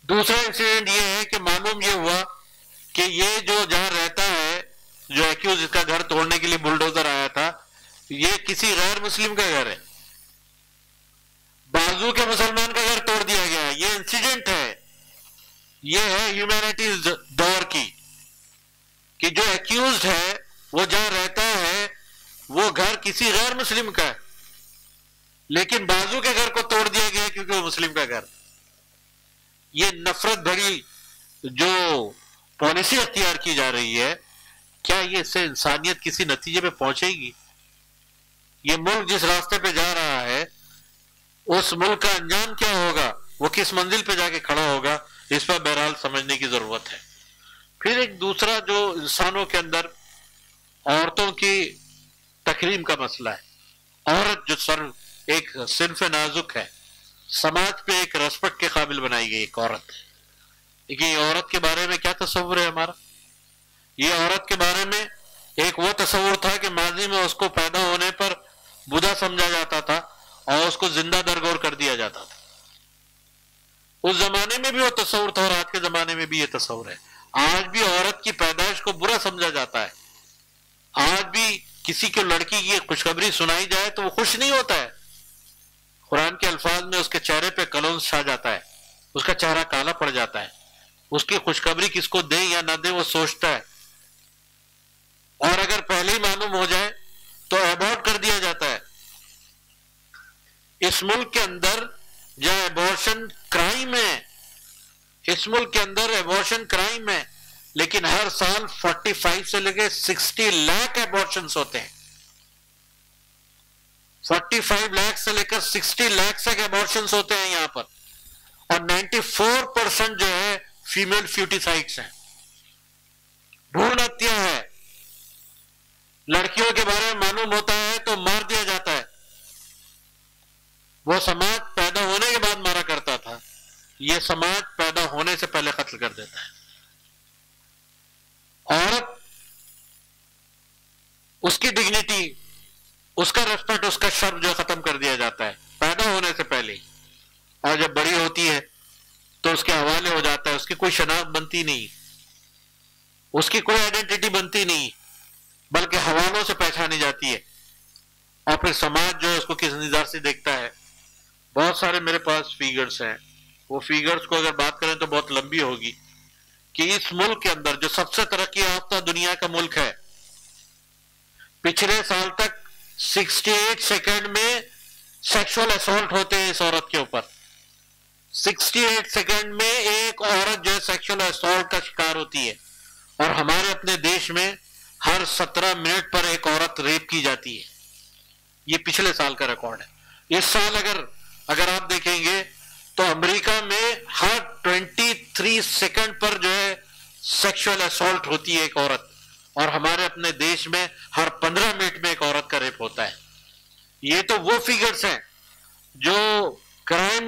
دوسرا انسیڈنٹ یہ ہے کہ معلوم یہ ہوا کہ یہ جو جہاں رہتا ہے، جو ایکیوز اس کا گھر توڑنے کے لیے بلڈوزر آیا تھا، یہ کسی غیر مسلم کا گھر ہے. بازو کے مسلمان کا گھر توڑ دیا گیا ہے. یہ انسیڈنٹ ہے، یہ ہے ہیومینٹیز دور کی، کہ جو ایکیوزڈ ہے وہ جہاں رہتا ہے وہ گھر کسی غیر مسلم کا ہے، لیکن بازو کے گھر کو توڑ دیا گیا کیونکہ وہ مسلم کا گھر. یہ نفرت بھری جو پالیسی اختیار کی جا رہی ہے، کیا یہ اس سے انسانیت کسی نتیجے پہ پہنچے گی؟ یہ ملک جس راستے پہ جا رہا ہے اس ملک کا انجام کیا ہوگا، وہ کس منزل پہ جا کے کھڑا ہوگا، اس پر بہرحال سمجھنے کی ضرورت ہے. پھر ایک دوسرا جو انسانوں کے اندر عورتوں کی تکریم کا مسئلہ ہے. عورت جو ایک صنف نازک ہے، سماج پہ ایک ریسپیکٹ کے قابل بنائی گئی ایک عورت ہے. لیکن یہ عورت کے بارے میں کیا تصور ہے ہمارا؟ یہ عورت کے بارے میں ایک وہ تصور تھا کہ ماضی میں اس کو پیدا ہونے پر بوڑھا سمجھا جاتا تھا اور اس کو زندہ درگور کر دیا جاتا تھا. اس زمانے میں بھی وہ تصور تھا اور آج کے زمانے میں بھی یہ تصور ہے. آج بھی عورت کی پیدائش کو برا سمجھا جاتا ہے. آج بھی کسی کو لڑکی کی خوشخبری سنائی جائے تو وہ خوش نہیں ہوتا ہے. قرآن کے الفاظ میں اس کے چہرے پہ کلونز چھا جاتا ہے، اس کا چہرہ کالا پڑ جاتا ہے. اس کی خوشخبری کس کو دیں یا نہ دیں وہ سوچتا ہے، اور اگر پہلے ہی معلوم ہو جائے تو ایبورٹ کر دیا جاتا ہے. اس ملک کے اندر جہاں ایبورشن کرائم ہے، اس ملک کے اندر ایبورشن کرائم ہے، لیکن ہر سال 45 سے لے کے 60 لاکھ ایبورشنز ہوتے ہیں. 45 لاکھ سے لے کر 60 لاکھ تک ایبورشنز ہوتے ہیں یہاں پر، اور 94% جو ہے فیمیل فیوٹیسائڈس ہیں، بھرون ہتیا ہے. لڑکیوں کے بارے میں معلوم ہوتا ہے تو مار دیا جاتا ہے. وہ سماج پیدا ہونے کے بعد مارا کرتا تھا، یہ سماج پیدا ہونے سے پہلے قتل کر دیتا ہے. عورت، اس کی ڈگنیٹی، اس کا ریسپیکٹ، اس کا شرف جو ختم کر دیا جاتا ہے پیدا ہونے سے پہلے ہی. اور جب بڑی ہوتی ہے تو اس کے حوالے ہو جاتا ہے، اس کی کوئی شناخت بنتی نہیں، اس کی کوئی آئیڈینٹی بنتی نہیں، بلکہ حوالوں سے پہچانی جاتی ہے. اور پھر سماج جو ہے اس کو کس نظر سے دیکھتا ہے. بہت سارے میرے پاس فیگرز ہیں، وہ فیگرز کو اگر بات کریں تو بہت لمبی ہوگی، کہ اس ملک کے اندر جو سب سے ترقی یافتہ دنیا کا ملک ہے، پچھلے سال تک 68 سیکنڈ میں سیکشول اسالٹ ہوتے ہیں اس عورت کے اوپر. 68 سیکنڈ میں ایک عورت جو ہے سیکشول اسالٹ کا شکار ہوتی ہے، اور ہمارے اپنے دیش میں ہر 17 منٹ پر ایک عورت ریپ کی جاتی ہے. یہ پچھلے سال کا ریکارڈ ہے. اس سال اگر آپ دیکھیں گے تو امریکہ میں ہر 23 سیکنڈ پر جو ہے سیکشول اسالٹ ہوتی ہے ایک عورت، اور ہمارے اپنے دیش میں ہر 15 منٹ میں ایک عورت کا ریپ ہوتا ہے. یہ تو وہ فیگرز ہیں جو کرائم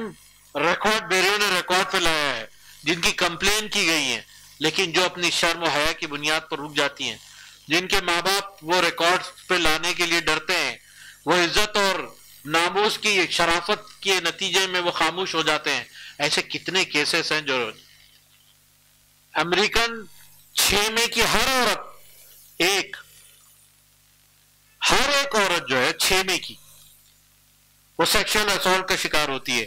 ریکارڈ بیورو نے ریکارڈ پہ لایا ہے، جن کی کمپلین کی گئی ہے، لیکن جو اپنی شرم و حیا کی بنیاد پر رک جاتی ہیں، جن کے ماں باپ وہ ریکارڈ پہ لانے کے لیے ڈرتے ہیں، وہ عزت اور ناموس کی شرافت کے نتیجے میں وہ خاموش ہو جاتے ہیں. ایسے کتنے کیسز ہیں جو امریکن 6 میں کی ہر ایک عورت جو ہے 6 میں کی وہ سیکشل اسالٹ کا شکار ہوتی ہے،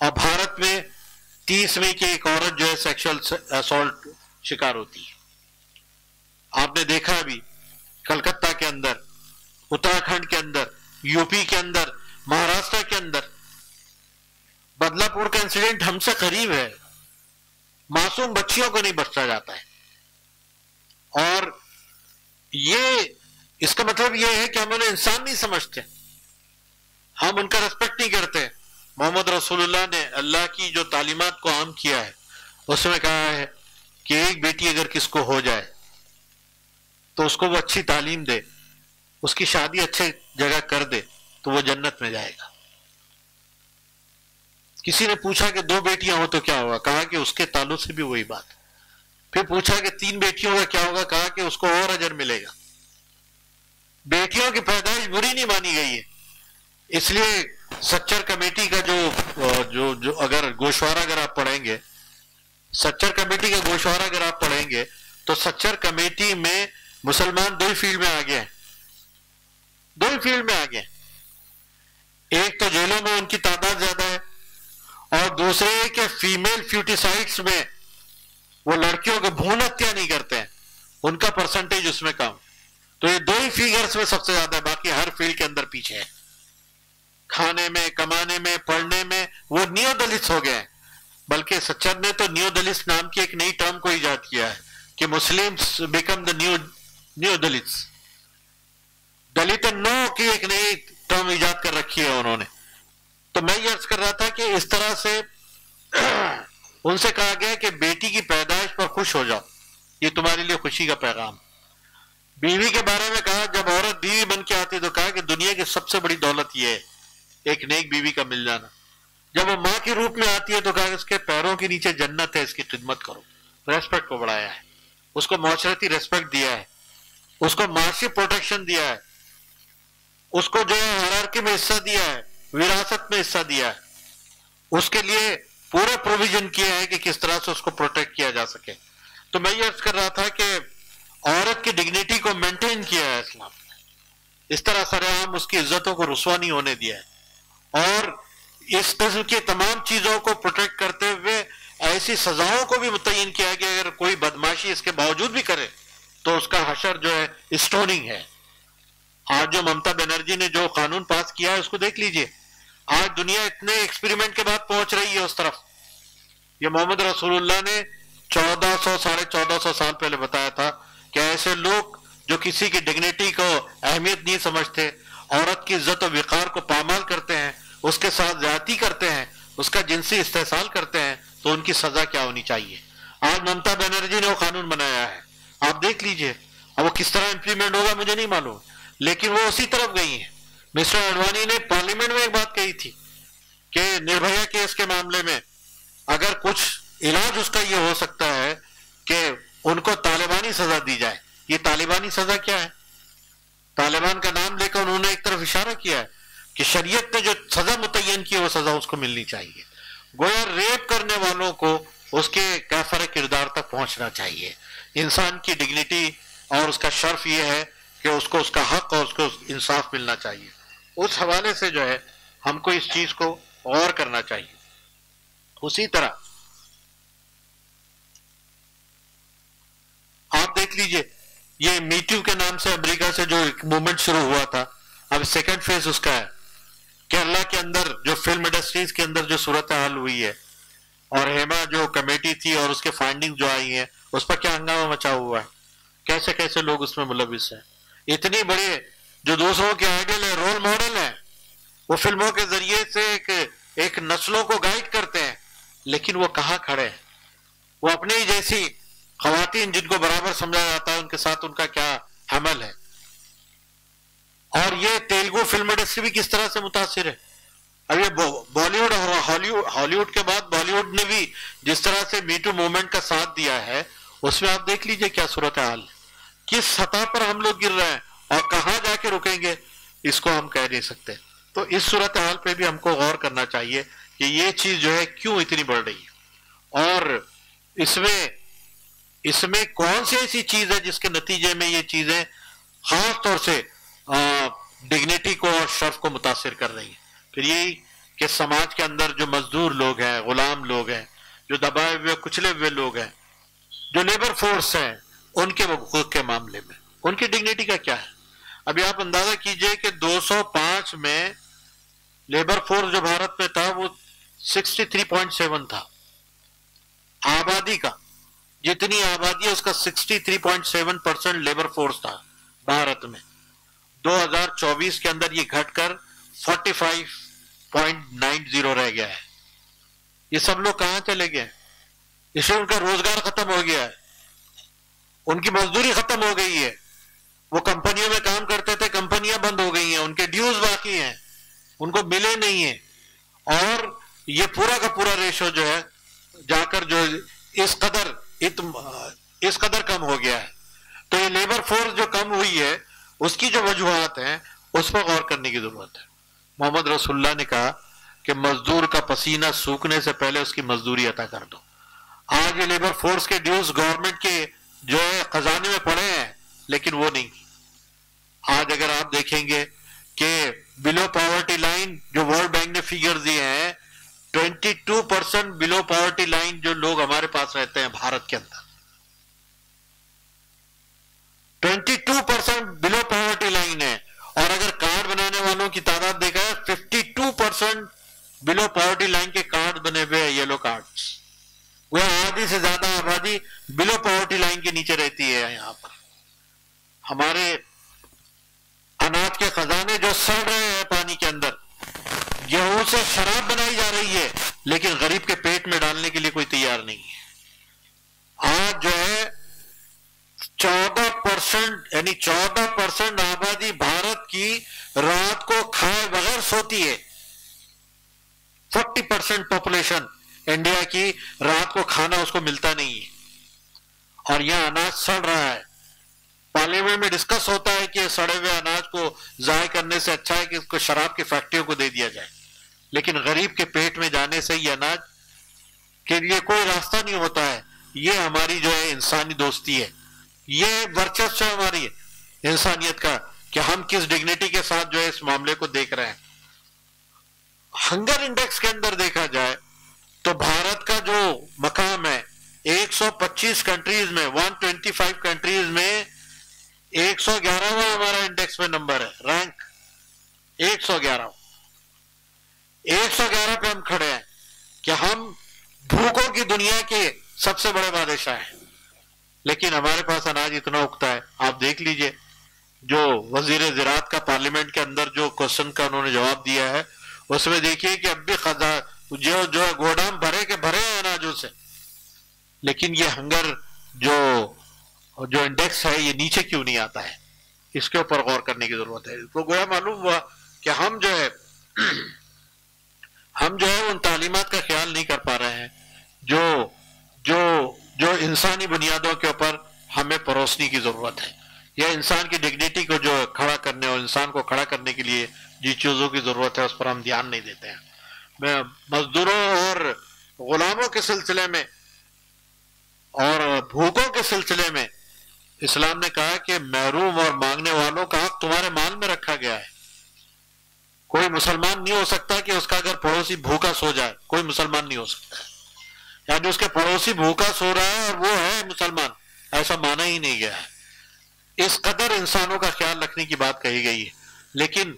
اور بھارت میں 30 میں کی ایک عورت جو ہے سیکشل اسالٹ شکار ہوتی ہے. آپ نے دیکھا ابھی کلکتہ کے اندر، اتراکھنڈ کے اندر، یو پی کے اندر، مہاراشٹر کے اندر. بدلہ پور کا انسیڈنٹ ہم سے قریب ہے، معصوم بچیوں کو نہیں بخشا جاتا ہے. اور اس کا مطلب یہ ہے کہ ہم انہیں انسان نہیں سمجھتے، ہم ان کا ریسپیکٹ نہیں کرتے. محمد رسول اللہ نے اللہ کی جو تعلیمات کو عام کیا ہے، اس میں کہا ہے کہ ایک بیٹی اگر کس کو ہو جائے تو اس کو وہ اچھی تعلیم دے، اس کی شادی اچھے جگہ کر دے تو وہ جنت میں جائے گا. کسی نے پوچھا کہ 2 بیٹیاں ہو تو کیا ہوگا؟ کہا کہ اس کے تعلق سے بھی وہی بات. پھر پوچھا کہ 3 بیٹیوں کا کیا ہوگا؟ کہا کہ اس کو اور اجر ملے گا. بیٹیوں کی پیدائش بری نہیں مانی گئی ہے. اس لیے سچر کمیٹی کا جو اگر گوشوارہ اگر آپ پڑھیں گے، سچر کمیٹی کا گوشوارہ اگر آپ پڑھیں گے تو سچر کمیٹی میں مسلمان 2 ہی فیلڈ میں آگے ہیں، 2 ہی فیلڈ میں آگے ہیں. ایک تو جیلوں میں ان کی تعداد زیادہ ہے، اور دوسرے کہ فیمیل فیوٹیسائڈس میں وہ لڑکیوں کو بھرون ہتیا نہیں کرتے ہیں، ان کا پرسنٹیج اس میں کم. تو یہ 2 ہی فیگرز میں سب سے زیادہ ہے، باقی ہر فیلڈ کے اندر پیچھے ہے. کھانے میں، کمانے میں، پڑھنے میں وہ نیو دلتس ہو گئے ہیں. بلکہ سچر نے تو نیو دلتس نام کی ایک نئی ٹرم کو ایجاد کیا ہے کہ Muslims become the new Dalits. Dalit نو کی ایک نئی ٹرم ایجاد کر رکھی ہے انہوں نے. تو میں یہ عرض کر رہا تھا کہ اس طرح سے ان سے کہا گیا کہ بیٹی کی پیدائش پر خوش ہو جاؤ، یہ تمہارے لیے خوشی کا پیغام. بیوی کے بارے میں کہا، جب عورت بیوی بن کے آتی تو کہا کہ دنیا کی سب سے بڑی دولت یہ ہے ایک نیک بیوی کا مل جانا. جب وہ ماں کے روپ میں آتی ہے تو کہا کہ اس کے پیروں کے نیچے جنت ہے، اس کی خدمت کرو. ریسپیکٹ کو بڑھایا ہے، اس کو معاشرتی ریسپیکٹ دیا ہے، اس کو معاشی پروٹیکشن دیا ہے، اس کو جو ہے ہیرارکی میں حصہ دیا ہے، وراثت میں حصہ دیا ہے. اس کے لیے پورے پروویژن کیا ہے کہ کس طرح سے اس کو پروٹیکٹ کیا جا سکے. تو میں یہ عرض کر رہا تھا کہ عورت کی ڈگنیٹی کو مینٹین کیا ہے اسلام نے، اس طرح سر عام اس کی عزتوں کو رسوا نہیں ہونے دیا ہے، اور اس قسم کی تمام چیزوں کو پروٹیکٹ کرتے ہوئے ایسی سزاؤں کو بھی متعین کیا ہے کہ اگر کوئی بدماشی اس کے باوجود بھی کرے تو اس کا حشر جو ہے اسٹوننگ ہے. آج جو ممتا بنرجی نے جو قانون پاس کیا ہے اس کو دیکھ لیجئے. آج دنیا اتنے ایکسپیریمنٹ کے بعد پہنچ رہی ہے اس طرف. یہ محمد رسول اللہ نے 1400 سال پہلے بتایا تھا کہ ایسے لوگ جو کسی کی ڈگنیٹی کو اہمیت نہیں سمجھتے، عورت کی عزت و وقار کو پامال کرتے ہیں، اس کے ساتھ زیادتی کرتے ہیں، اس کا جنسی استحصال کرتے ہیں، تو ان کی سزا کیا ہونی چاہیے. آج ممتا بنرجی نے وہ قانون بنایا ہے، آپ دیکھ لیجئے. اب وہ کس طرح امپلیمنٹ ہوگا مجھے نہیں معلوم، لیکن وہ اسی طرف گئی ہیں. مسٹر اڈوانی نے پارلیمنٹ میں ایک بات کہی تھی کہ نربھیا کیس کے معاملے میں اگر کچھ علاج اس کا یہ ہو سکتا ہے کہ ان کو طالبانی سزا دی جائے. یہ طالبانی سزا کیا ہے؟ طالبان کا نام لے کر انہوں نے ایک طرف اشارہ کیا ہے کہ شریعت نے جو سزا متعین کی ہے وہ سزا اس کو ملنی چاہیے. گویا ریپ کرنے والوں کو اس کے کافر کردار تک پہنچنا چاہیے. انسان کی ڈگنیٹی اور اس کا شرف یہ ہے کہ اس کو اس کا حق اور اس کو انصاف ملنا چاہیے. اس حوالے سے جو ہے ہم کو اس چیز کو غور کرنا چاہیے. اسی طرح آپ دیکھ لیجئے یہ میٹو کے نام سے امریکہ سے جو ایک موومنٹ شروع ہوا تھا، اب سیکنڈ فیز اس کا ہے کہ اللہ کے اندر جو فلم انڈسٹریز کے اندر جو صورتحال ہوئی ہے اور ہیما جو کمیٹی تھی اور اس کے فائنڈنگ جو آئی ہیں اس پر کیا ہنگامہ مچا ہوا ہے، کیسے کیسے لوگ اس میں ملوث ہیں، اتنی بڑے جو دوسروں کے آئیڈل ہیں، رول ماڈل ہیں، وہ فلموں کے ذریعے سے ایک نسلوں کو گائیڈ کرتے ہیں، لیکن وہ کہاں کھڑے ہیں؟ وہ اپنے ہی جیسی خواتین جن کو برابر سمجھا جاتا ہے ان کے ساتھ ان کا کیا حمل ہے؟ اور یہ تیلگو فلم انڈسٹری بھی کس طرح سے متاثر ہے؟ اب یہ بالی ووڈ اور ہالی ووڈ کے بعد بالی ووڈ نے بھی جس طرح سے میٹو موومنٹ کا ساتھ دیا ہے، اس میں آپ دیکھ لیجئے کیا صورتحال ہے، کس سطح پر ہم لوگ گر رہے ہیں اور کہاں جا کے رکیں گے اس کو ہم کہہ نہیں سکتے۔ تو اس صورتحال پہ بھی ہم کو غور کرنا چاہیے کہ یہ چیز جو ہے کیوں اتنی بڑھ رہی ہے، اور اس میں کون سی ایسی چیز ہے جس کے نتیجے میں یہ چیزیں خاص طور سے ڈگنیٹی کو اور شرف کو متاثر کر رہی ہیں۔ پھر یہی کہ سماج کے اندر جو مزدور لوگ ہیں، غلام لوگ ہیں، جو دبائے ہوئے کچلے ہوئے لوگ ہیں، جو لیبر فورس ہیں، ان کے حقوق کے معاملے میں ان کی ڈگنیٹی کا کیا ہے؟ ابھی آپ اندازہ کیجئے کہ 205 میں لیبر فورس جو بھارت میں تھا وہ 63.7 تھا، آبادی کا جتنی آبادی ہے اس کا 63.7% لیبر فورس تھا بھارت میں۔ 2024 کے اندر یہ گھٹ کر 45.90 رہ گیا ہے۔ یہ سب لوگ کہاں چلے گئے؟ اس سے ان کا روزگار ختم ہو گیا ہے، ان کی مزدوری ختم ہو گئی ہے، وہ کمپنیوں میں کام کرتے تھے، کمپنیاں بند ہو گئی ہیں، ان کے ڈیوز باقی ہیں، ان کو ملے نہیں ہیں، اور یہ پورا کا پورا ریشو جو ہے جا کر جو اس قدر کم ہو گیا ہے۔ تو یہ لیبر فورس جو کم ہوئی ہے اس کی جو وجوہات ہیں اس پر غور کرنے کی ضرورت ہے۔ محمد رسول اللہ نے کہا کہ مزدور کا پسینہ سوکھنے سے پہلے اس کی مزدوری عطا کر دو۔ آج یہ لیبر فورس کے ڈیوز گورنمنٹ کے جو ہے خزانے میں پڑے ہیں، لیکن وہ نہیں۔ آج اگر آپ دیکھیں گے کہ بلو پاورٹی لائن جو ورلڈ بینک نے فگر دیے ہیں، 22% بلو پاورٹی لائن جو لوگ ہمارے پاس رہتے ہیں بھارت کے اندر، 22% بلو پاورٹی لائن ہے، اور اگر کارڈ بنانے والوں کی تعداد دیکھا ہے 52% بلو پاورٹی لائن کے کارڈ بنے ہوئے ہیں، یلو کارڈز۔ وہ آدھی سے زیادہ آبادی بلو پاورٹی لائن کے نیچے رہتی ہے۔ یہاں پر ہمارے اناج کے خزانے جو سڑ رہے ہیں پانی کے اندر، گیہوں سے شراب بنائی جا رہی ہے، لیکن غریب کے پیٹ میں ڈالنے کے لیے کوئی تیار نہیں ہے۔ آج جو ہے 14% یعنی 14% آبادی بھارت کی رات کو کھائے بغیر سوتی ہے۔ 40% پاپولیشن انڈیا کی رات کو کھانا اس کو ملتا نہیں ہے، اور یہاں اناج سڑ رہا ہے۔ پارلیمنٹ میں ڈسکس ہوتا ہے کہ سڑے ہوئے اناج کو ضائع کرنے سے اچھا ہے کہ اس کو شراب کی فیکٹریوں کو دے دیا جائے، لیکن غریب کے پیٹ میں جانے سے یہ اناج کے لیے کوئی راستہ نہیں ہوتا ہے۔ یہ ہماری جو ہے انسانی دوستی ہے، یہ ورچسو ہے ہماری انسانیت کا کہ ہم کس ڈگنیٹی کے ساتھ جو ہے اس معاملے کو دیکھ رہے ہیں۔ ہنگر انڈیکس کے اندر دیکھا جائے تو بھارت کا جو مقام ہے 125 کنٹریز میں، 125 کنٹریز میں 111واں ہمارا انڈیکس میں نمبر ہے، رینک 111 پہ ہم کھڑے ہیں کہ ہم بھوکوں کی دنیا کے سب سے بڑے بادشاہ ہیں، لیکن ہمارے پاس اناج اتنا اگتا ہے۔ آپ دیکھ لیجئے جو وزیر زراعت کا پارلیمنٹ کے اندر جو کوشچن کا انہوں نے جواب دیا ہے، اس میں دیکھیے کہ اب بھی جو گودام بھرے کے بھرے ہیں اناجوں سے، لیکن یہ ہنگر جو انڈیکس ہے یہ نیچے کیوں نہیں آتا ہے؟ اس کے اوپر غور کرنے کی ضرورت ہے۔ تو گویا معلوم ہوا کہ ہم جو ہے ان تعلیمات کا خیال نہیں کر پا رہے ہیں جو انسانی بنیادوں کے اوپر ہمیں پروسنے کی ضرورت ہے، یا انسان کی ڈگنیٹی کو جو کھڑا کرنے اور انسان کو کھڑا کرنے کے لیے جن چیزوں کی ضرورت ہے اس پر ہم دھیان نہیں دیتے ہیں۔ میں مزدوروں اور غلاموں کے سلسلے میں اور بھوکوں کے سلسلے میں اسلام نے کہا کہ محروم اور مانگنے والوں کا حق تمہارے مال میں رکھا گیا ہے۔ کوئی مسلمان نہیں ہو سکتا کہ اس کا اگر پڑوسی بھوکا سو جائے، کوئی مسلمان نہیں ہو سکتا، یعنی اس کے پڑوسی بھوکا سو رہا ہے اور وہ ہے مسلمان، ایسا مانا ہی نہیں گیا ہے۔ اس قدر انسانوں کا خیال رکھنے کی بات کہی گئی ہے، لیکن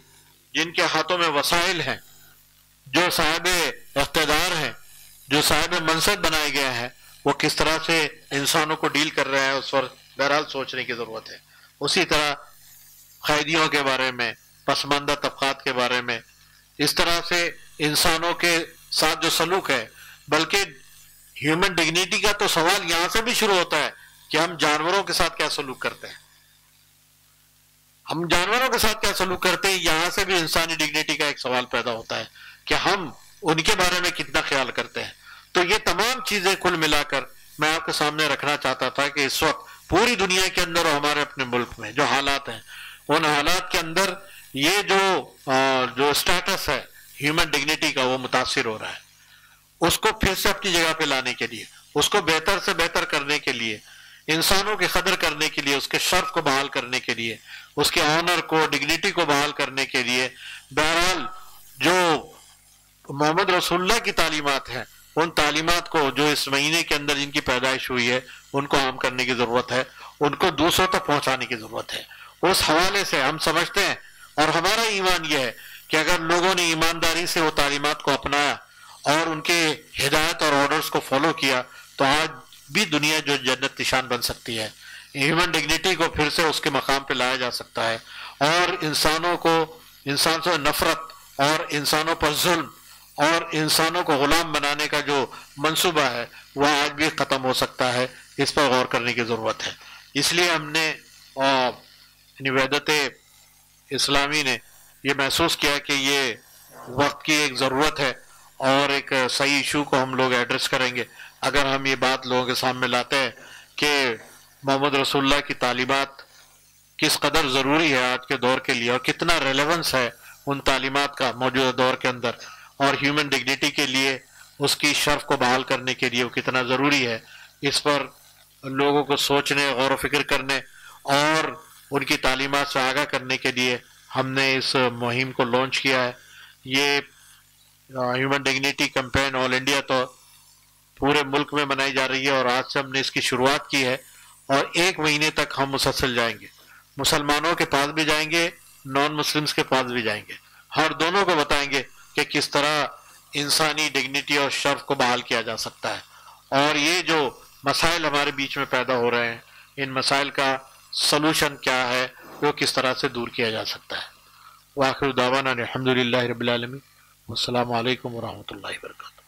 جن کے ہاتھوں میں وسائل ہیں، جو صاحب اقتدار ہیں، جو صاحب منصب بنائے گئے ہیں، وہ کس طرح سے انسانوں کو ڈیل کر رہے ہیں اس پر بہرحال سوچنے کی ضرورت ہے۔ اسی طرح قیدیوں کے بارے میں، پسماندہ طبقات کے بارے میں، اس طرح سے انسانوں کے ساتھ جو سلوک ہے، بلکہ ہیومن ڈگنیٹی کا تو سوال یہاں سے بھی شروع ہوتا ہے کہ ہم جانوروں کے ساتھ کیا سلوک کرتے ہیں، ہم جانوروں کے ساتھ کیا سلوک کرتے ہیں، یہاں سے بھی انسانی ڈگنیٹی کا ایک سوال پیدا ہوتا ہے کہ ہم ان کے بارے میں کتنا خیال کرتے ہیں۔ تو یہ تمام چیزیں کل ملا کر میں آپ کے سامنے رکھنا چاہتا تھا کہ اس وقت پوری دنیا کے اندر اور ہمارے اپنے ملک میں جو حالات ہیں، ان حالات کے اندر یہ جو اسٹیٹس ہے ہیومن ڈگنیٹی کا، وہ متاثر ہو رہا ہے۔ اس کو پھر سے اپنی جگہ پہ لانے کے لیے، اس کو بہتر سے بہتر کرنے کے لیے، انسانوں کی قدر کرنے کے لیے، اس کے شرف کو بحال کرنے کے لیے، اس کے آنر کو، ڈگنیٹی کو بحال کرنے کے لیے، بہرحال جو محمد رسول اللہ کی تعلیمات ہیں، ان تعلیمات کو جو اس مہینے کے اندر جن کی پیدائش ہوئی ہے، ان کو عام کرنے کی ضرورت ہے، ان کو دوسروں تک پہنچانے کی ضرورت ہے۔ اس حوالے سے ہم سمجھتے ہیں اور ہمارا ایمان یہ ہے کہ اگر لوگوں نے ایمانداری سے وہ تعلیمات کو اپنایا اور ان کے ہدایت اور آرڈرز کو فالو کیا تو آج بھی دنیا جو جنت نشان بن سکتی ہے، ہیومن ڈگنیٹی کو پھر سے اس کے مقام پہ لایا جا سکتا ہے، اور انسان سے نفرت اور انسانوں پر ظلم اور انسانوں کو غلام بنانے کا جو منصوبہ ہے وہ آج بھی ختم ہو سکتا ہے۔ اس پر غور کرنے کی ضرورت ہے۔ اس لیے ہم نے وحدت اسلامی نے یہ محسوس کیا کہ یہ وقت کی ایک ضرورت ہے اور ایک صحیح ایشو کو ہم لوگ ایڈریس کریں گے اگر ہم یہ بات لوگوں کے سامنے لاتے ہیں کہ محمد رسول اللہ کی تعلیمات کس قدر ضروری ہے آج کے دور کے لیے، اور کتنا ریلیونس ہے ان تعلیمات کا موجودہ دور کے اندر، اور ہیومن ڈگنیٹی کے لیے، اس کی شرف کو بحال کرنے کے لیے وہ کتنا ضروری ہے۔ اس پر لوگوں کو سوچنے، غور و فکر کرنے اور ان کی تعلیمات سے آگاہ کرنے کے لیے ہم نے اس مہم کو لانچ کیا ہے۔ یہ ہیومن ڈگنیٹی کیمپین آل انڈیا تو پورے ملک میں منائی جا رہی ہے، اور آج سے ہم نے اس کی شروعات کی ہے، اور 1 مہینے تک ہم مسلسل جائیں گے، مسلمانوں کے پاس بھی جائیں گے، نان مسلمز کے پاس بھی جائیں گے، ہر دونوں کو بتائیں گے کہ کس طرح انسانی ڈگنیٹی اور شرف کو بحال کیا جا سکتا ہے، اور یہ جو مسائل ہمارے بیچ میں پیدا ہو رہے ہیں، ان مسائل کا سلوشن کیا ہے، وہ کس طرح سے دور کیا جا سکتا ہے۔ وآخر دعوانا الحمدللہ رب العالمین، والسلام علیکم ورحمۃ اللہ وبرکاتہ۔